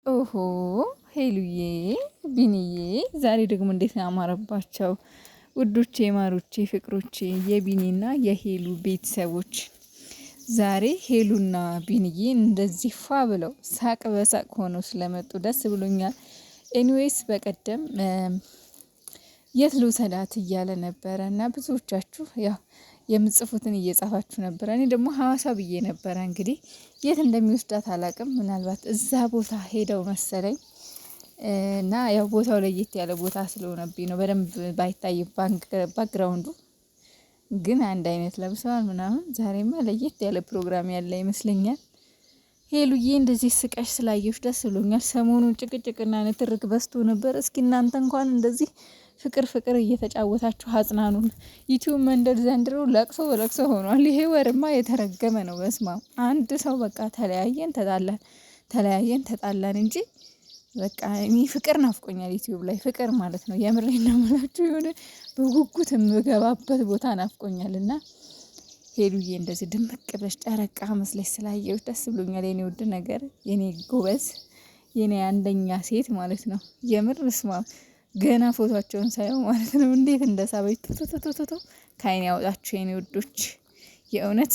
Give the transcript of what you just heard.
ኦሆ ሄሉዬ ቢኒዬ ዛሬ ደግሞ እንዴት ነው ያማረባቸው ውዶቼ ማሮቼ ፍቅሮቼ የቢኒና የሄሉ ቤተሰቦች ዛሬ ሄሉና ቢኒዬ እንደዚህ ፏ ብለው ሳቅ በሳቅ ሆነው ስለመጡ ደስ ብሎኛል። ኤኒዌይስ በቀደም የት ልውሰዳት እያለ ነበረ እና ብዙዎቻችሁ ያው የምጽፉትን እየጻፋችሁ ነበረ። እኔ ደግሞ ሀዋሳ ብዬ ነበረ። እንግዲህ የት እንደሚወስዳት አላቅም። ምናልባት እዛ ቦታ ሄደው መሰለኝ እና ያው ቦታው ለየት ያለ ቦታ ስለሆነብኝ ነው። በደንብ ባይታይ ባክግራውንዱ ግን አንድ አይነት ለብሰዋል ምናምን። ዛሬማ ለየት ያለ ፕሮግራም ያለ ይመስለኛል። ሄሉዬ እንደዚህ ስቀሽ ስላየሽ ደስ ብሎኛል። ሰሞኑን ጭቅጭቅና ንትርክ በዝቶ ነበር። እስኪ እናንተ እንኳን እንደዚህ ፍቅር ፍቅር እየተጫወታችሁ አጽናኑን። ዩቲዩብ መንደር ዘንድሮ ለቅሶ በለቅሶ ሆኗል። ይሄ ወርማ የተረገመ ነው። በስማ አንድ ሰው በቃ ተለያየን ተጣላን ተለያየን ተጣላን እንጂ በቃ እኔ ፍቅር ናፍቆኛል። ዩቲዩብ ላይ ፍቅር ማለት ነው። የምሬን ነው የምላችሁ። የሆነ በጉጉት የምገባበት ቦታ ናፍቆኛል። እና ሄሉዬ እንደዚህ ድምቅ ብለሽ ጨረቃ መስለሽ ስላየሁሽ ደስ ብሎኛል። የኔ ውድ ነገር፣ የኔ ጎበዝ፣ የኔ አንደኛ ሴት ማለት ነው። የምር ስማ ገና ፎቶቸውን ሳየው ማለት ነው እንዴት እንደሳበኝ ቶቶቶቶቶ ከአይን ያወጣችሁ የኔ ውዶች። የእውነት